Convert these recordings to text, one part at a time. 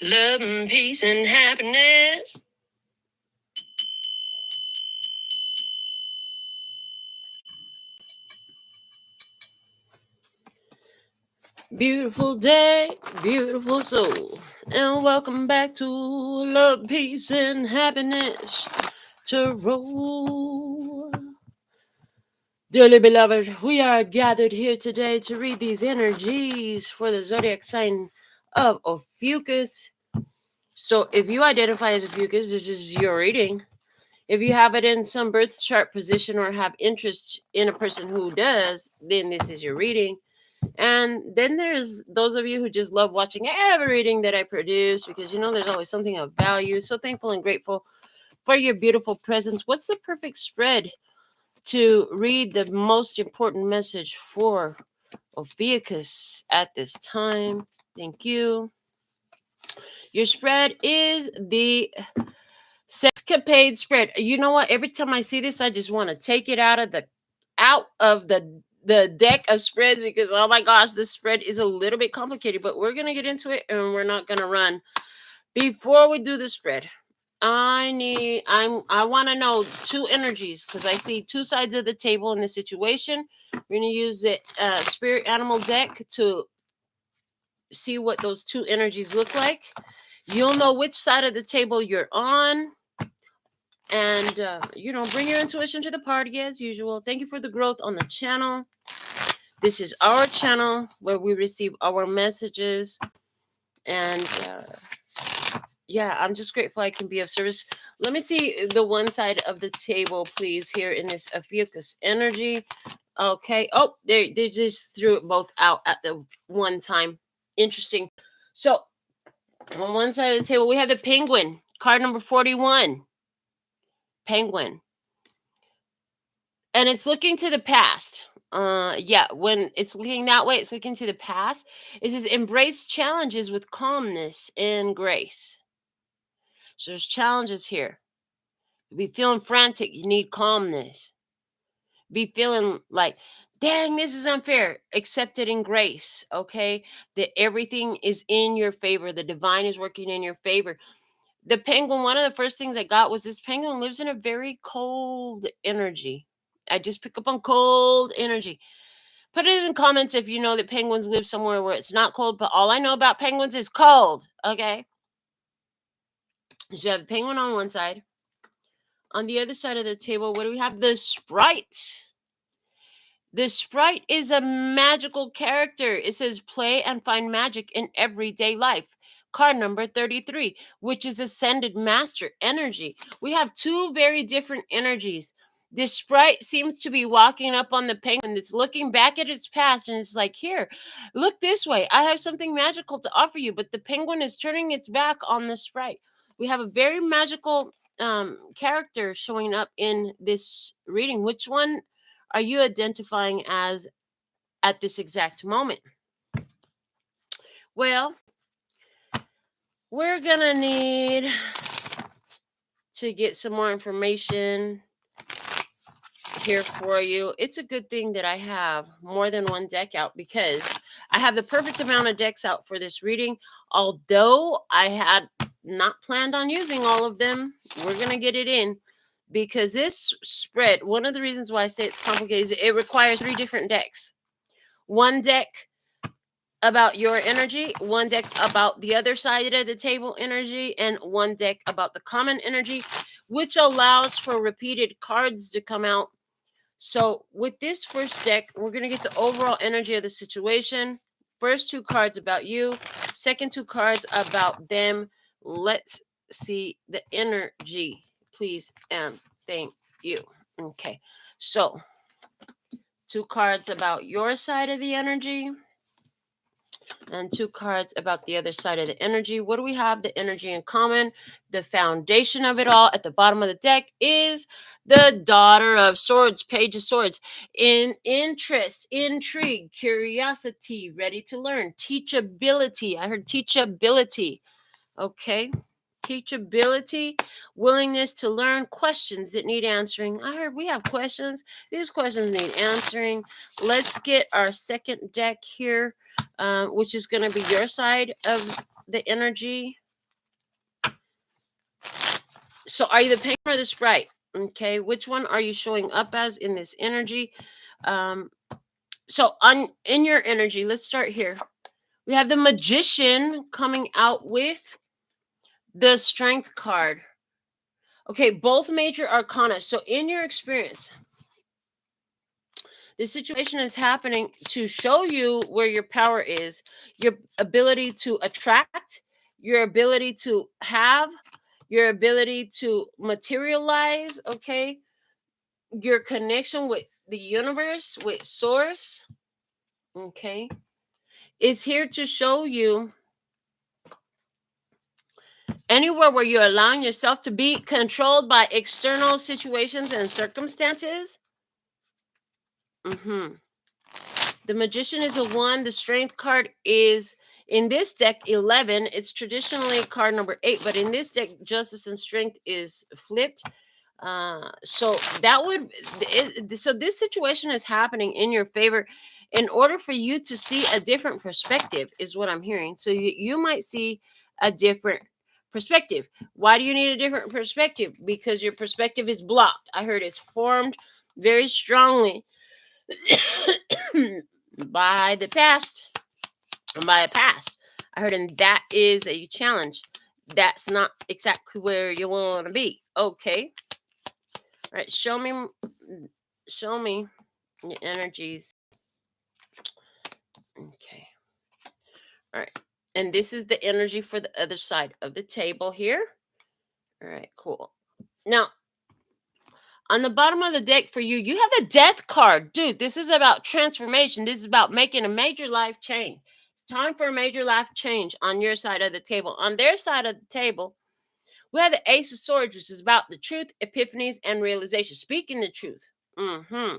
Love and peace and happiness. Beautiful day, beautiful soul, and welcome back to Love, Peace, and Happiness Tarot. Dearly beloved, we are gathered here today to read these energies for the zodiac sign of Ophiuchus. So if you identify as Ophiuchus, this is your reading. If you have it in some birth chart position or have interest in a person who does, then this is your reading. And then there's those of you who just love watching every reading that I produce because there's always something of value. So thankful and grateful for your beautiful presence. What's the perfect spread to read the most important message for Ophiuchus at this time? Thank you. Your spread is the Sexcapade spread. You know what? Every time I see this, I just want to take it out of the deck of spreads because oh my gosh, this spread is a little bit complicated, but we're gonna get into it and we're not gonna run. Before we do the spread, I want to know two energies because I see two sides of the table in this situation. We're gonna use the spirit animal deck to see what those two energies look like. You'll know which side of the table you're on. And, bring your intuition to the party as usual. Thank you for the growth on the channel. This is our channel where we receive our messages. And, I'm just grateful I can be of service. Let me see the one side of the table, please, here in this Ophiuchus energy. Okay. Oh, they just threw it both out at the one time. Interesting. So, on one side of the table, we have the penguin, card number 41. Penguin. And it's looking to the past. When it's looking that way, it's looking to the past. It says embrace challenges with calmness and grace. So there's challenges here. You be feeling frantic, you need calmness. Be feeling like, dang, this is unfair. Accept it in grace, okay? That everything is in your favor. The divine is working in your favor. The penguin, one of the first things I got was this penguin lives in a very cold energy. I just pick up on cold energy. Put it in the comments if you know that penguins live somewhere where it's not cold, but all I know about penguins is cold, okay? So you have the penguin on one side. On the other side of the table, what do we have? The sprite. The sprite is a magical character. It says play and find magic in everyday life. Card number 33, which is ascended master energy. We have two very different energies. This sprite seems to be walking up on the penguin that's looking back at its past and it's like, here, look this way. I have something magical to offer you. But the penguin is turning its back on the sprite. We have a very magical character showing up in this reading. Which one are you identifying as at this exact moment? Well, we're gonna need to get some more information here for you. It's a good thing that I have more than one deck out because I have the perfect amount of decks out for this reading. Although I had not planned on using all of them, we're gonna get it in because this spread, one of the reasons why I say it's complicated is it requires 3 different decks. One deck about your energy, one deck about the other side of the table energy, and one deck about the common energy, which allows for repeated cards to come out. So with this first deck, we're going to get the overall energy of the situation. First 2 cards about you, second 2 cards about them. Let's see the energy, please, and thank you. Okay, so 2 cards about your side of the energy and 2 cards about the other side of the energy. What do we have? The energy in common. The foundation of it all at the bottom of the deck is the Daughter of Swords, Page of Swords. In interest, intrigue, curiosity, ready to learn, teachability. I heard teachability. Okay. Teachability, willingness to learn, questions that need answering. I heard we have questions. These questions need answering. Let's get our second deck here, which is going to be your side of the energy. So are you the penguin or the sprite? Okay, which one are you showing up as in this energy? Um, so in your energy, let's start here. We have the magician coming out with the strength card. Okay, both major arcana. So in your experience, this situation is happening to show you where your power is, your ability to attract, your ability to have, your ability to materialize, okay? Your connection with the universe, with source, okay? It's here to show you anywhere where you're allowing yourself to be controlled by external situations and circumstances. Mm-hmm. The magician is a 1. The strength card is in this deck 11. It's traditionally card number 8, but in this deck, justice and strength is flipped. So that would so this situation is happening in your favor in order for you to see a different perspective, is what I'm hearing. So you might see a different perspective. Why do you need a different perspective? Because your perspective is blocked. I heard it's formed very strongly by the past, by a past. I heard, and that is a challenge. That's not exactly where you want to be. Okay. All right. Show me your energies. Okay. All right. And this is the energy for the other side of the table here. All right, cool. Now, on the bottom of the deck for you, you have the death card. Dude, this is about transformation. This is about making a major life change. It's time for a major life change on your side of the table. On their side of the table, we have the Ace of Swords, which is about the truth, epiphanies, and realization. Speaking the truth. Mm-hmm.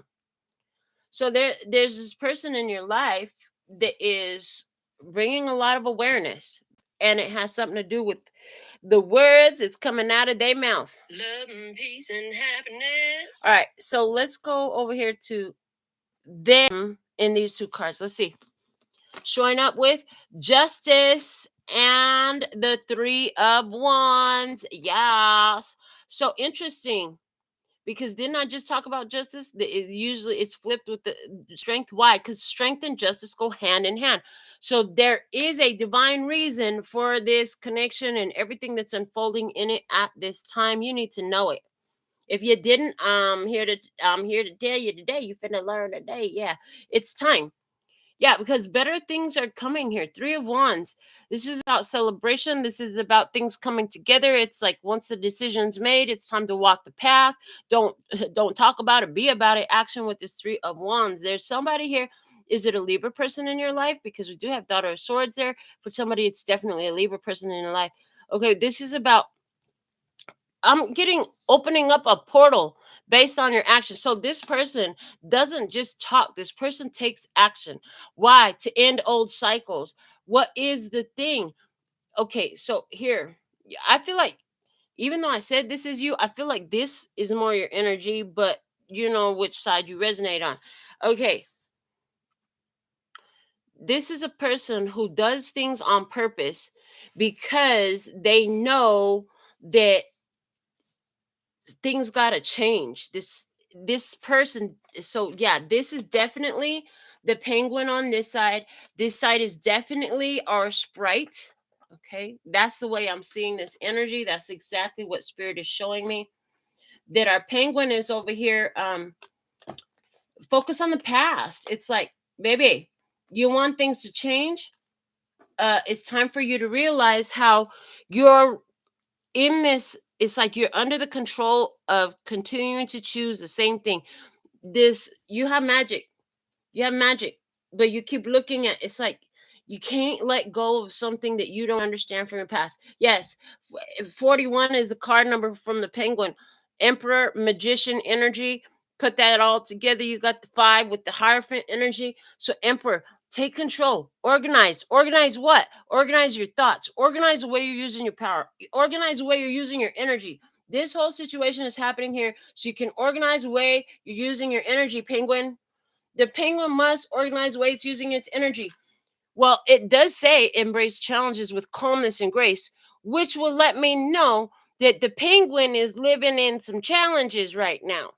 So there's this person in your life that is bringing a lot of awareness, and it has something to do with the words that's coming out of their mouth. Love and peace and happiness. All right, so let's go over here to them in these two cards. Let's see. Showing up with justice and the 3 of Wands. Yes. So interesting, because didn't I just talk about justice? Usually it's flipped with the strength. Why? Because strength and justice go hand in hand. So there is a divine reason for this connection and everything that's unfolding in it at this time. You need to know it. If you didn't, I'm here to tell you today. You finna learn today. Yeah, it's time. Yeah, because better things are coming here. 3 of Wands. This is about celebration. This is about things coming together. It's like once the decision's made, it's time to walk the path. Don't don't talk about it, be about it. Action with this 3 of Wands. There's somebody here. Is it a Libra person in your life? Because we do have Daughter of Swords there. For somebody, it's definitely a Libra person in your life. Okay, this is about I'm getting opening up a portal based on your action. So this person doesn't just talk, this person takes action. Why? To end old cycles. What is the thing? Okay, so here, I feel like even though I said this is you, I feel like this is more your energy, but you know which side you resonate on. Okay, this is a person who does things on purpose because they know that things gotta change. This person, so yeah, this is definitely the penguin on this side. This side is definitely our sprite. Okay, that's the way I'm seeing this energy. That's exactly what spirit is showing me. That our penguin is over here. Focus on the past. It's like, baby, you want things to change. It's time for you to realize how you're in this. It's like you're under the control of continuing to choose the same thing. This, you have magic, but you keep looking at, it's like you can't let go of something that you don't understand from your past. Yes, 41 is the card number from the penguin. Emperor, magician energy, put that all together, you got the 5 with the hierophant energy. So emperor, take control, organize what? Organize your thoughts, organize the way you're using your power, organize the way you're using your energy. This whole situation is happening here so you can organize the way you're using your energy, penguin. The penguin must organize ways using its energy. Well, it does say embrace challenges with calmness and grace, which will let me know that the penguin is living in some challenges right now.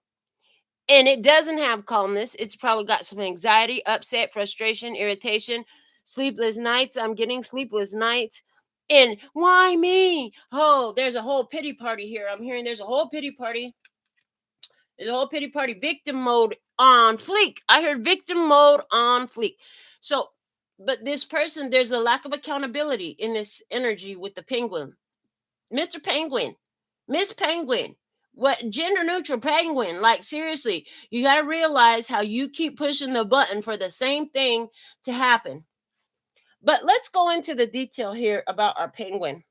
And it doesn't have calmness. It's probably got some anxiety, upset, frustration, irritation, sleepless nights. I'm getting sleepless nights. And why me? Oh, there's a whole pity party here. I'm hearing there's a whole pity party. There's a whole pity party. Victim mode on fleek. I heard victim mode on fleek. So, but this person, there's a lack of accountability in this energy with the penguin. Mr. Penguin, Miss Penguin, what gender neutral penguin? Like, seriously, you got to realize how you keep pushing the button for the same thing to happen. But let's go into the detail here about our penguin.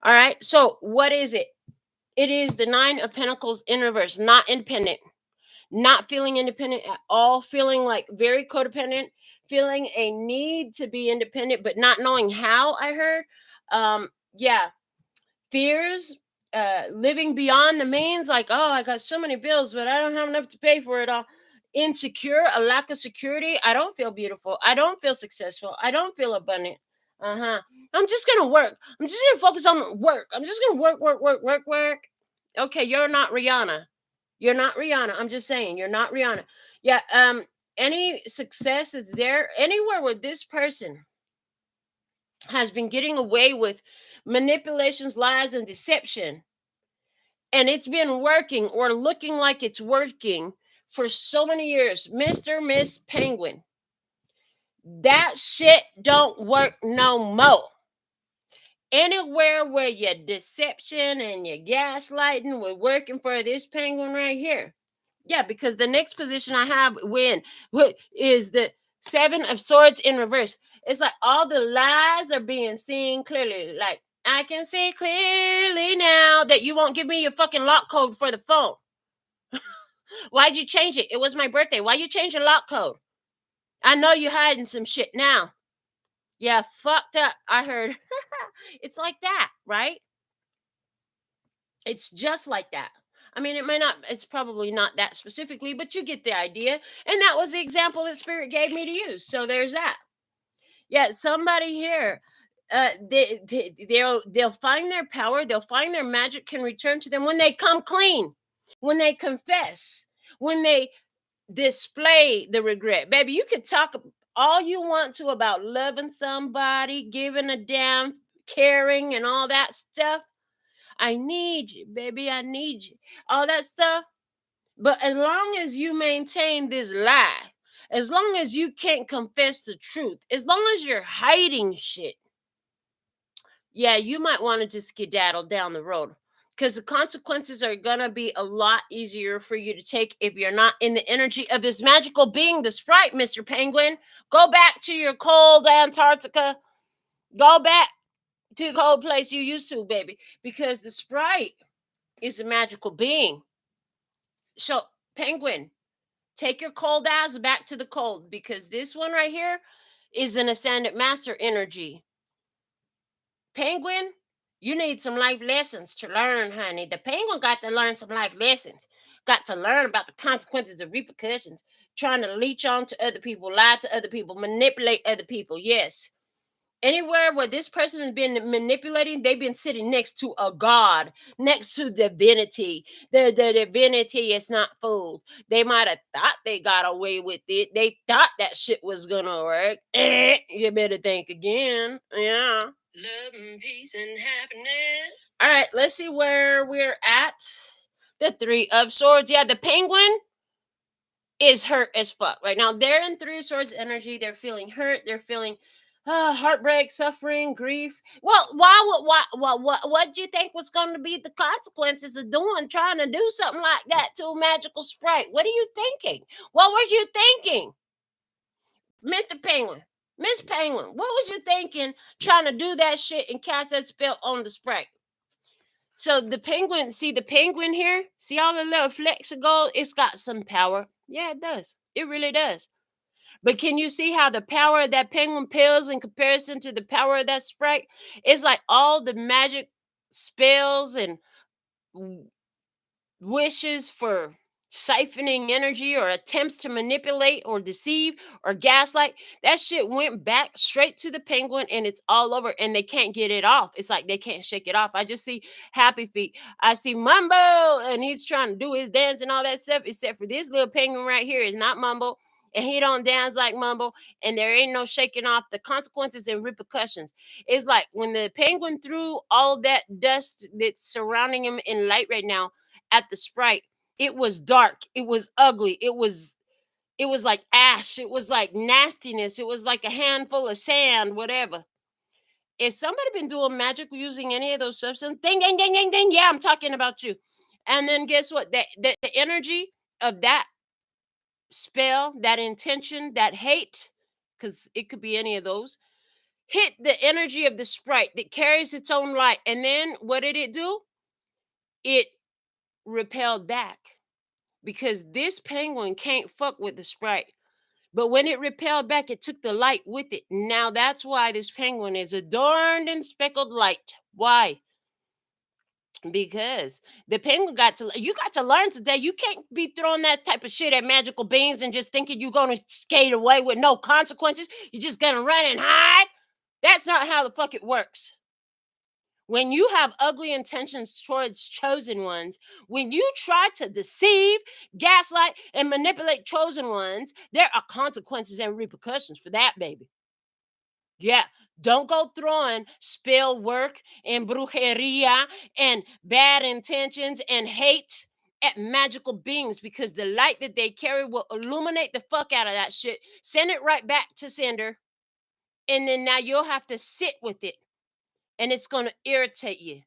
All right. So, what is it? It is the Nine of Pentacles in reverse, not independent, not feeling independent at all, feeling like very codependent, feeling a need to be independent, but not knowing how. I heard. Yeah, fears, living beyond the means, like, oh, I got so many bills, but I don't have enough to pay for it all. Insecure, a lack of security. I don't feel beautiful. I don't feel successful. I don't feel abundant. I'm just gonna work. I'm just gonna focus on work. I'm just gonna work, work, work, work, work. Okay, you're not Rihanna. You're not Rihanna. I'm just saying, you're not Rihanna. Yeah. Any success that's there anywhere with this person has been getting away with manipulations, lies, and deception. And it's been working or looking like it's working for so many years. Mr. Miss Penguin, that shit don't work no more. Anywhere where your deception and your gaslighting were working for this penguin right here. Yeah, because the next position I have what is the Seven of Swords in reverse. It's like all the lies are being seen clearly. Like, I can see clearly now that you won't give me your fucking lock code for the phone. Why'd you change it? It was my birthday. Why you change your lock code? I know you're hiding some shit now. Yeah, fucked up. I heard. It's like that, right? It's just like that. I mean, it may not, it's probably not that specifically, but you get the idea. And that was the example that Spirit gave me to use. So there's that. Yeah, somebody here, they'll find their power, they'll find their magic can return to them when they come clean, when they confess, when they display the regret. Baby, you could talk all you want to about loving somebody, giving a damn, caring, and all that stuff. I need you, baby. I need you. All that stuff. But as long as you maintain this lie, as long as you can't confess the truth, as long as you're hiding shit, yeah, you might want to just skedaddle down the road. Because the consequences are going to be a lot easier for you to take if you're not in the energy of this magical being, the sprite, Mr. Penguin. Go back to your cold Antarctica. Go back to the cold place you used to, baby. Because the sprite is a magical being. So, Penguin, take your cold ass back to the cold, because this one right here is an ascendant master energy. Penguin, you need some life lessons to learn, honey. The penguin got to learn some life lessons. Got to learn about the consequences and repercussions. Trying to leech on to other people, lie to other people, manipulate other people. Yes. Anywhere where this person has been manipulating, they've been sitting next to a god, next to divinity. The divinity is not fooled. They might have thought they got away with it. They thought that shit was gonna work. You better think again. Yeah. Love and peace and happiness. All right, let's see where we're at. The Three of Swords. Yeah, the penguin is hurt as fuck right now. They're in Three of Swords energy. They're feeling hurt. They're feeling heartbreak, suffering, grief. Well, what do you think was going to be the consequences of trying to do something like that to a magical sprite? What are you thinking? What were you thinking, Mr. Penguin? Miss Penguin, what was you thinking trying to do that shit and cast that spell on the sprite? So the penguin, see the penguin here? See all the little flecks of gold? It's got some power. Yeah, it does. It really does. But can you see how the power of that penguin pales in comparison to the power of that sprite? It's like all the magic spells and wishes for siphoning energy or attempts to manipulate or deceive or gaslight, that shit went back straight to the penguin and it's all over and they can't get it off. It's like they can't shake it off. I just see Happy Feet. I see Mumbo and he's trying to do his dance and all that stuff, except for this little penguin right here is not Mumbo. And he don't dance like Mumbo, and there ain't no shaking off the consequences and repercussions. It's like when the penguin threw all that dust that's surrounding him in light right now at the sprite, it was dark, it was ugly, it was like ash, it was like nastiness, it was like a handful of sand, whatever. If somebody been doing magic using any of those substances, ding ding ding ding ding, yeah, I'm talking about you. And then guess what? The energy of that spell, that intention, that hate, because it could be any of those, hit the energy of the sprite that carries its own light. And then what did it do? It repelled back, because this penguin can't fuck with the sprite. But when it repelled back, it took the light with it. Now that's why this penguin is adorned in speckled light. Why? Because the penguin you got to learn today. You can't be throwing that type of shit at magical beings and just thinking you're gonna skate away with no consequences. You're just gonna run and hide. That's not how the fuck it works. When you have ugly intentions towards chosen ones, when you try to deceive, gaslight, and manipulate chosen ones, there are consequences and repercussions for that, baby. Yeah, don't go throwing spell work and brujeria and bad intentions and hate at magical beings, because the light that they carry will illuminate the fuck out of that shit, send it right back to sender, and then now you'll have to sit with it, and it's going to irritate you.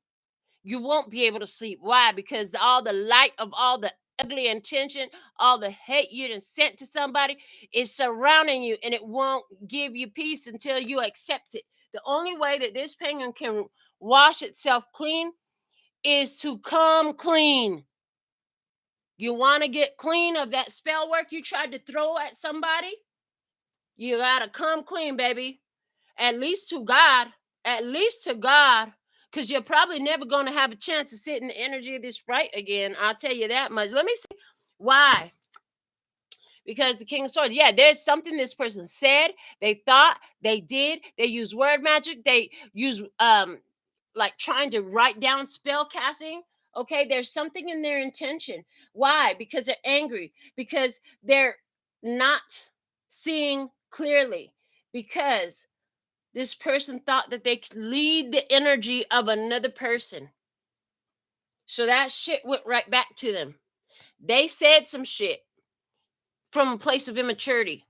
You won't be able to sleep. Why? Because all the light of all the ugly intention, all the hate you done sent to somebody is surrounding you, and it won't give you peace until you accept it. The only way that this penguin can wash itself clean is to come clean. You want to get clean of that spell work you tried to throw at somebody? You got to come clean, baby. At least to God. At least to God. Because you're probably never going to have a chance to sit in the energy of this sprite again. I'll tell you that much. Let me see why. Because the King of Swords, yeah, there's something this person said, they thought, they did, they use word magic, they use like trying to write down spell casting. Okay, there's something in their intention. Why? Because they're angry, because they're not seeing clearly, because this person thought that they could lead the energy of another person. So that shit went right back to them. They said some shit from a place of immaturity.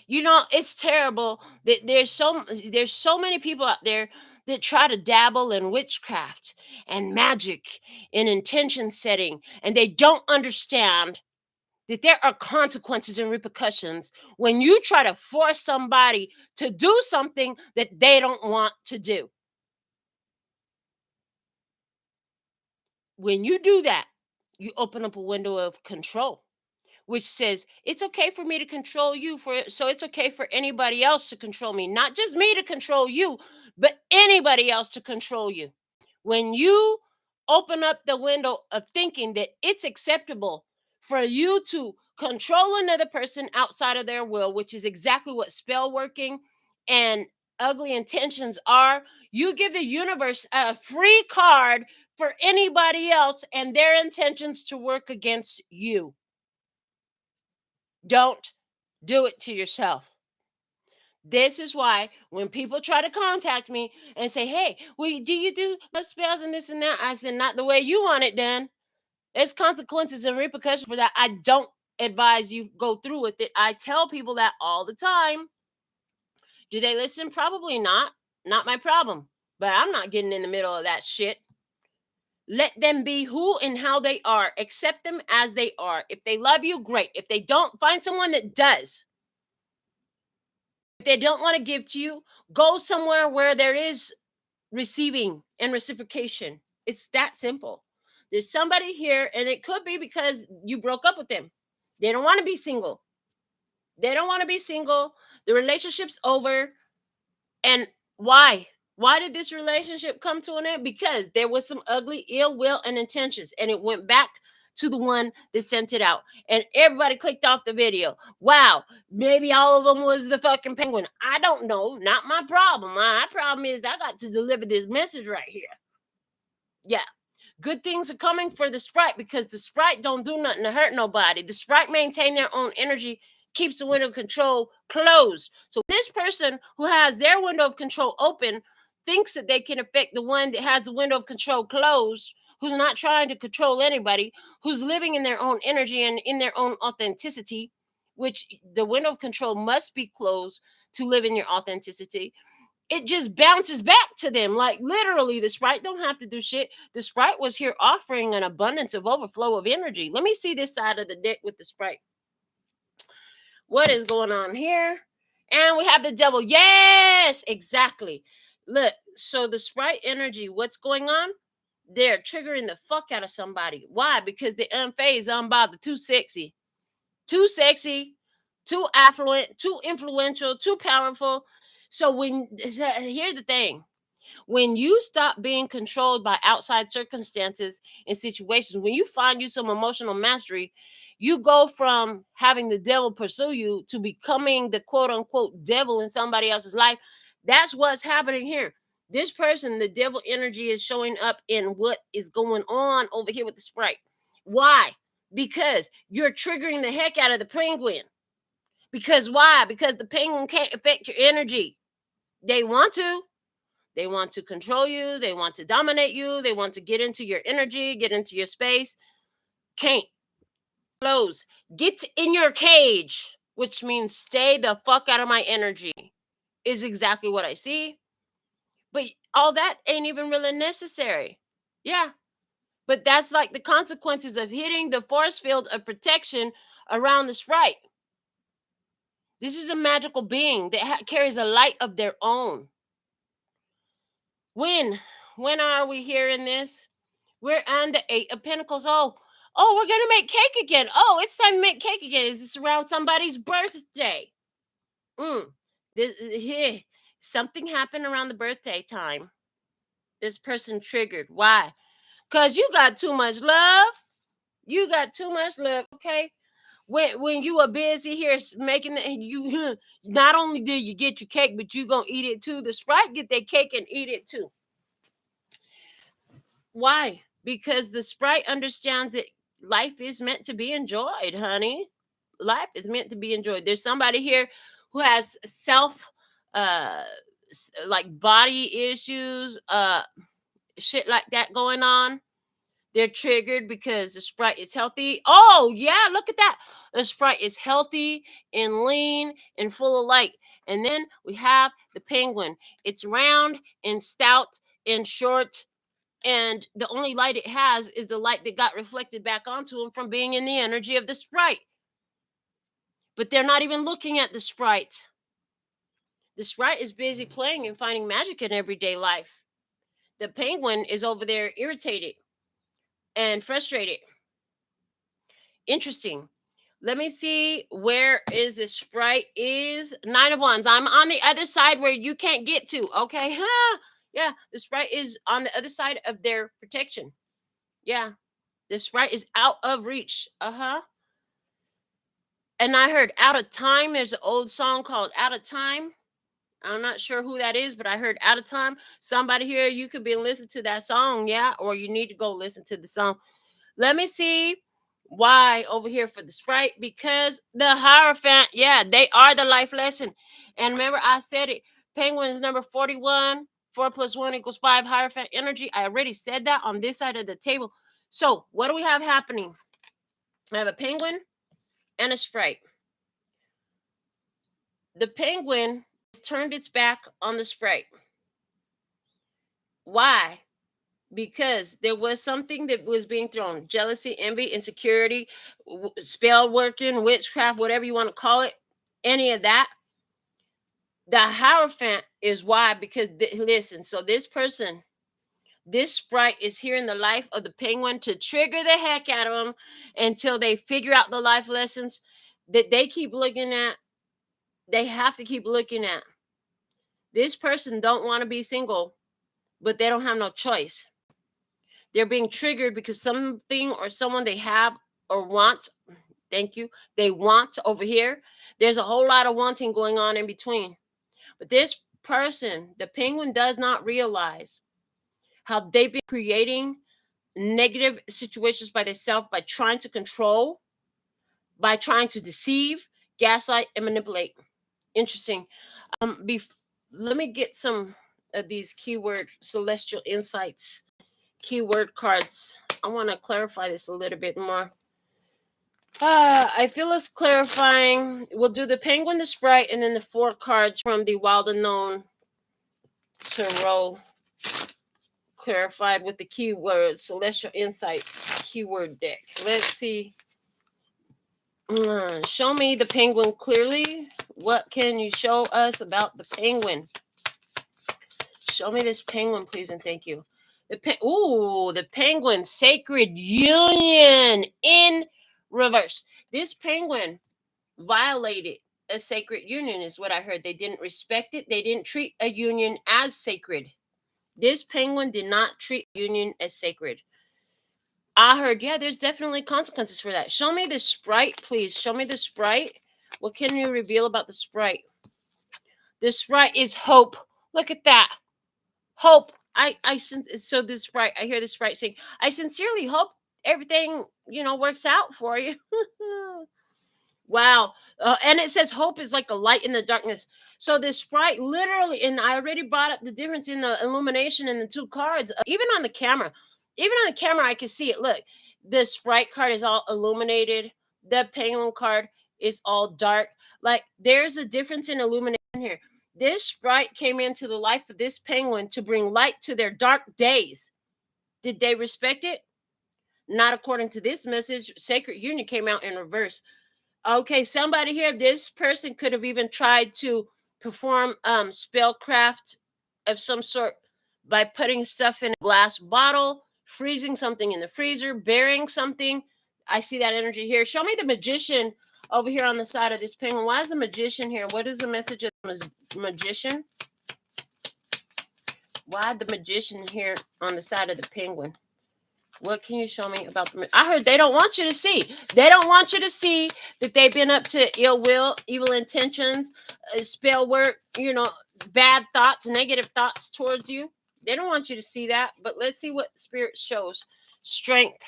You know, it's terrible that there's so many people out there that try to dabble in witchcraft and magic and intention setting, and they don't understand that there are consequences and repercussions when you try to force somebody to do something that they don't want to do. When you do that, you open up a window of control, which says it's okay for me to control you, so it's okay for anybody else to control me, not just me to control you, but anybody else to control you. When you open up the window of thinking that it's acceptable for you to control another person outside of their will, which is exactly what spell working and ugly intentions are, you give the universe a free card for anybody else and their intentions to work against you. Don't do it to yourself. This is why when people try to contact me and say, hey, well, do you do those spells and this and that? I said, not the way you want it done. There's consequences and repercussions for that. I don't advise you go through with it. I tell people that all the time. Do they listen? Probably not. Not my problem. But I'm not getting in the middle of that shit. Let them be who and how they are. Accept them as they are. If they love you, great. If they don't, find someone that does. If they don't want to give to you, go somewhere where there is receiving and reciprocation. It's that simple. There's somebody here, and it could be because you broke up with them. They don't want to be single. They don't want to be single. The relationship's over. And why? Why did this relationship come to an end? Because there was some ugly ill will and intentions, and it went back to the one that sent it out. And everybody clicked off the video. Wow, maybe all of them was the fucking penguin. I don't know. Not my problem. My problem is I got to deliver this message right here. Yeah. Good things are coming for the Sprite because the Sprite don't do nothing to hurt nobody. The Sprite maintain their own energy, keeps the window of control closed. So this person who has their window of control open thinks that they can affect the one that has the window of control closed, who's not trying to control anybody, who's living in their own energy and in their own authenticity, which the window of control must be closed to live in your authenticity. It just bounces back to them. Like literally, the Sprite don't have to do shit. The Sprite was here offering an abundance of overflow of energy. Let me see this side of the deck with the Sprite. What is going on here? And we have the devil. Yes, exactly. Look, so the Sprite energy, what's going on? They're triggering the fuck out of somebody. Why? Because they're unfazed, unbothered, too sexy, too affluent, too influential, too powerful. So here's the thing. When you stop being controlled by outside circumstances and situations, when you find you some emotional mastery, you go from having the devil pursue you to becoming the quote unquote devil in somebody else's life. That's what's happening here. This person, the devil energy is showing up in what is going on over here with the Sprite. Why? Because you're triggering the heck out of the penguin. Because why? Because the penguin can't affect your energy. They want to. They want to control you. They want to dominate you. They want to get into your energy, get into your space. Can't. Close. Get in your cage, which means stay the fuck out of my energy, is exactly what I see. But all that ain't even really necessary. Yeah. But that's like the consequences of hitting the force field of protection around the Sprite. This is a magical being that carries a light of their own. When are we hearing this? We're on the Eight of Pentacles. Oh, we're gonna make cake again. Oh, it's time to make cake again. Is this around somebody's birthday? Here, something happened around the birthday time. This person triggered. Why? Because you got too much love. You got too much love. Okay. When you were busy here making it, you not only did you get your cake, but you gonna eat it too. The Sprite get their cake and eat it too. Why? Because the Sprite understands that life is meant to be enjoyed, honey. Life is meant to be enjoyed. There's somebody here who has self like body issues, shit like that going on. They're triggered because the Sprite is healthy. Oh, yeah, look at that. The Sprite is healthy and lean and full of light. And then we have the penguin. It's round and stout and short. And the only light it has is the light that got reflected back onto him from being in the energy of the Sprite. But they're not even looking at the Sprite. The Sprite is busy playing and finding magic in everyday life. The penguin is over there irritated and frustrated. Interesting. Let me see, where is the Sprite? Is Nine of Wands. I'm on the other side where you can't get to. Okay. Yeah, the Sprite is on the other side of their protection. Yeah, the Sprite is out of reach. And I heard Out of Time. There's an old song called Out of Time. I'm not sure who that is, but I heard Out of Time. Somebody here, you could be listening to that song, yeah, or you need to go listen to the song. Let me see why over here for the Sprite. Because the Hierophant, yeah, they are the life lesson. And remember, I said it. Penguin is number 41. 4 + 1 = 5. Hierophant energy. I already said that on this side of the table. So what do we have happening? I have a penguin and a Sprite. The penguin turned its back on the Sprite. Why? Because there was something that was being thrown: jealousy, envy, insecurity, spell working, witchcraft, whatever you want to call it, any of that. The Hierophant is why, because listen, so this person, this Sprite is here in the life of the penguin to trigger the heck out of them until they figure out the life lessons that they keep looking at. They have to keep looking at. This person don't want to be single, but they don't have no choice. They're being triggered because something or someone they have or want, thank you, they want over here. There's a whole lot of wanting going on in between. But this person, the penguin, does not realize how they've been creating negative situations by themselves by trying to control, by trying to deceive, gaslight, and manipulate. Interesting. Let me get some of these keyword celestial insights, keyword cards. I want to clarify this a little bit more. I feel it's clarifying. We'll do the penguin, the sprite, and then the 4 cards from the Wild Unknown Tarot, clarified with the keyword celestial insights keyword deck. Let's see. Show me the penguin clearly. What can you show us about the penguin? Show me this penguin, please, and thank you. The penguin, sacred union in reverse. This penguin violated a sacred union, is what I heard. They didn't respect it. They didn't treat a union as sacred. This penguin did not treat a union as sacred. I heard, yeah, there's definitely consequences for that. Show me the sprite, please. Show me the sprite. What can you reveal about the sprite? The sprite is hope. Look at that. Hope. So the sprite, I hear the sprite saying, I sincerely hope everything, works out for you. Wow. And it says hope is like a light in the darkness. So the sprite literally, and I already brought up the difference in the illumination in the 2 cards, even on the camera. Even on the camera, I can see it. Look, the sprite card is all illuminated. The penguin card is all dark. Like, there's a difference in illumination here. This sprite came into the life of this penguin to bring light to their dark days. Did they respect it? Not according to this message. Sacred union came out in reverse. Okay, somebody here, this person could have even tried to perform spellcraft of some sort by putting stuff in a glass bottle, freezing something in the freezer, burying something. I see that energy here. Show me the magician over here on the side of this penguin. Why is the magician here? What is the message of the magician? Why the magician here on the side of the penguin? What can you show me about the? I heard they don't want you to see. They don't want you to see that they've been up to ill will, evil intentions, spell work, bad thoughts, negative thoughts towards you. They don't want you to see that. But let's see what spirit shows. Strength.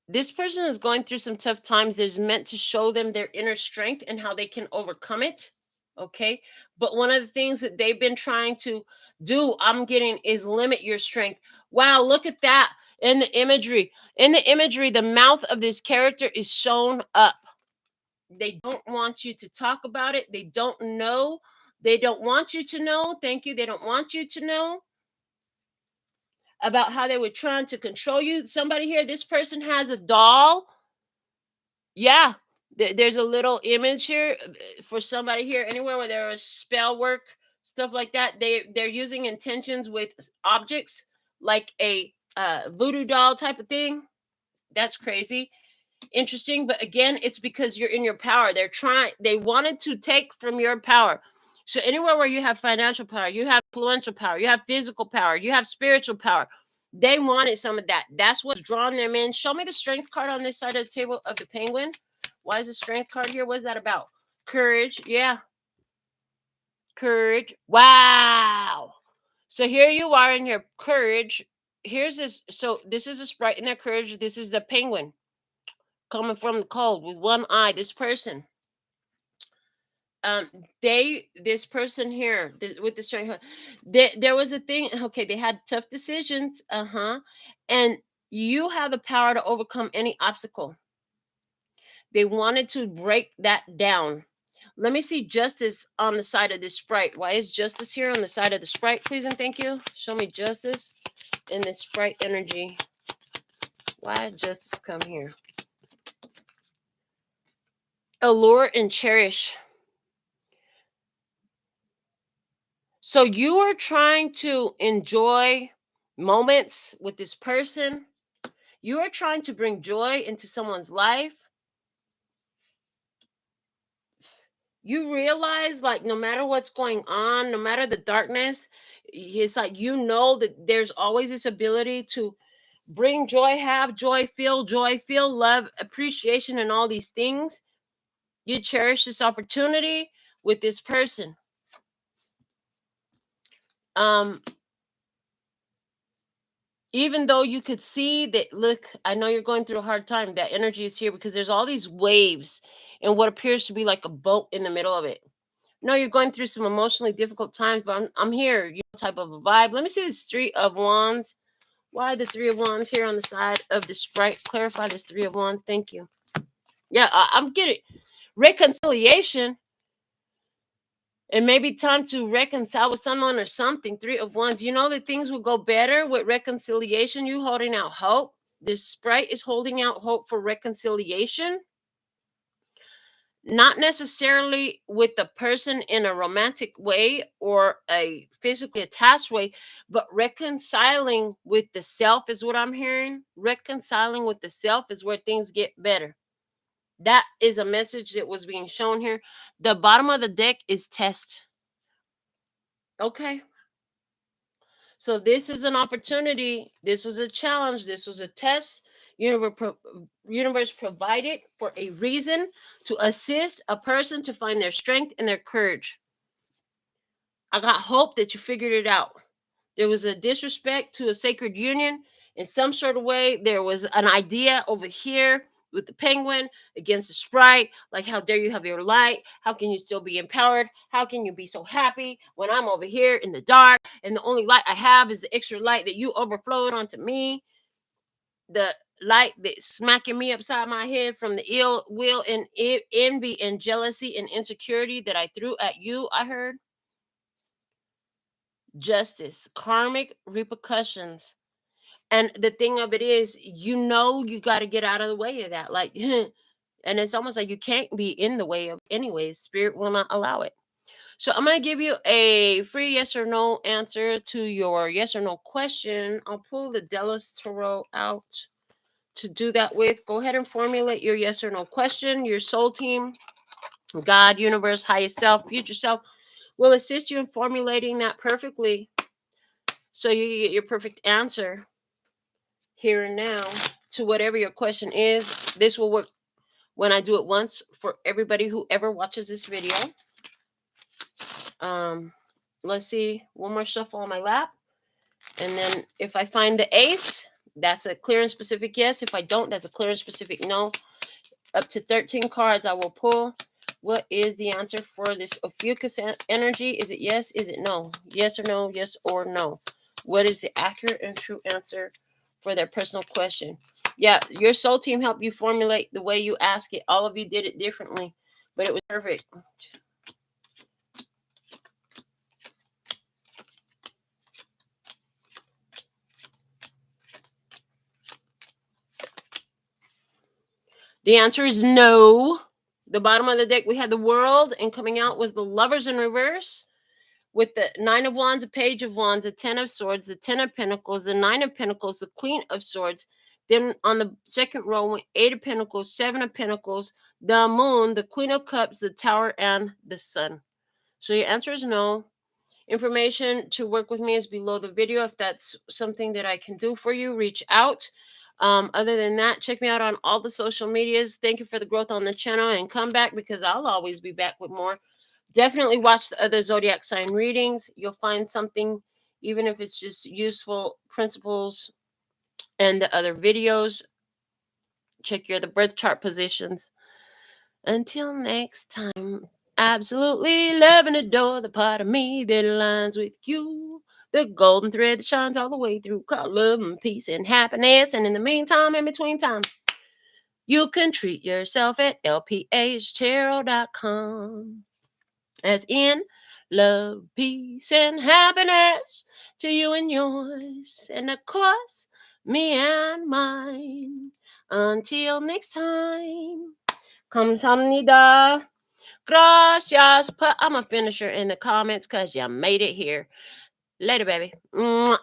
This person is going through some tough times. There's meant to show them their inner strength and how they can overcome it. Okay. But one of the things that they've been trying to do, I'm getting, is limit your strength. Wow. Look at that in the imagery. In the imagery, the mouth of this character is shown up. They don't want you to talk about it. They don't know. They don't want you to know. Thank you. They don't want you to know about how they were trying to control you. Somebody here, this person has a doll. Yeah, there's a little image here for somebody here. Anywhere where there is spell work, stuff like that, they're using intentions with objects like a voodoo doll type of thing. That's crazy. Interesting. But again, it's because you're in your power. They wanted to take from your power. So anywhere where you have financial power, you have influential power, you have physical power, you have spiritual power, they wanted some of that. That's what's drawn them in. Show me the strength card on this side of the table of the penguin. Why is the strength card here? What is that about? Courage. Yeah. Courage. Wow. So here you are in your courage. Here's this. So this is a sprite in their courage. This is the penguin coming from the cold with one eye. This person. This person here with the strength, there was a thing. Okay, they had tough decisions. And you have the power to overcome any obstacle. They wanted to break that down. Let me see justice on the side of this sprite. Why is justice here on the side of the sprite, please and thank you? Show me justice in this sprite energy. Why did justice come here? Allure and cherish. So you are trying to enjoy moments with this person. You are trying to bring joy into someone's life. you realize, like, no matter what's going on, no matter the darkness, it's like, you know, that there's always this ability to bring joy, have joy, feel love, appreciation, and all these things. You cherish this opportunity with this person. Um, even though you could see that, look, I know you're going through a hard time, that energy is here because there's all these waves and what appears to be like a boat in the middle of it. No, you're going through some emotionally difficult times, but I'm here, you know, type of a vibe. Let me see this Three of Wands. Why the Three of Wands here on the side of the Sprite? Clarify this Three of Wands. Thank you. Yeah, I'm getting reconciliation. It may be time to reconcile with someone or something. Three of Wands. You know that things will go better with reconciliation. You holding out hope. This Sprite is holding out hope for reconciliation. Not necessarily with the person in a romantic way or a physically attached way, but reconciling with the self is what I'm hearing. Reconciling with the self is where things get better. That is a message that was being shown here. The bottom of the deck is test. Okay. So this is an opportunity. This was a challenge. This was a test. Universe provided for a reason to assist a person to find their strength and their courage. I got hope that you figured it out. There was a disrespect to a sacred union in some sort of way. There was an idea over here with the penguin against the sprite. Like, how dare you have your light? How can you still be empowered? How can you be so happy when I'm over here in the dark and the only light I have is the extra light that you overflowed onto me? The light that's smacking me upside my head from the ill will and envy and jealousy and insecurity that I threw at you, I heard. Justice, karmic repercussions. And the thing of it is, you know, you got to get out of the way of that. Like, and it's almost like you can't be in the way of anyways. Spirit will not allow it. So I'm going to give you a free yes or no answer to your yes or no question. I'll pull the Delos Tarot out to do that with. Go ahead and formulate your yes or no question. Your soul team, God, universe, highest self, future self will assist you in formulating that perfectly so you can get your perfect answer here and now to whatever your question is. This will work when I do it once for everybody who ever watches this video. Let's see, one more shuffle on my lap. And then if I find the ace, that's a clear and specific yes. If I don't, that's a clear and specific no. Up to 13 cards I will pull. What is the answer for this Ophiuchus energy? Is it yes? Is it no? Yes or no? Yes or no? What is the accurate and true answer for their personal question? Yeah, your soul team helped you formulate the way you ask it. All of you did it differently, but it was perfect. The answer is no. The bottom of the deck, we had the World, and coming out was the Lovers in reverse. With the Nine of Wands, a Page of Wands, a Ten of Swords, the Ten of Pentacles, the Nine of Pentacles, the Queen of Swords. Then on the second row went Eight of Pentacles, Seven of Pentacles, the Moon, the Queen of Cups, the Tower, and the Sun. So your answer is no. Information to work with me is below the video. If that's something that I can do for you, reach out. Other than that, check me out on all the social medias. Thank you for the growth on the channel, and come back because I'll always be back with more. Definitely watch the other zodiac sign readings. You'll find something, even if it's just useful principles, and the other videos. Check your the birth chart positions. Until next time, absolutely love and adore the part of me that aligns with you. The golden thread that shines all the way through, called love and peace and happiness. And in the meantime, in between time, you can treat yourself at LPHtarot.com. As in love, peace, and happiness to you and yours, and of course, me and mine. Until next time, 감사합니다. Gracias. Put I'm a finisher in the comments because you made it here. Later, baby. Mwah.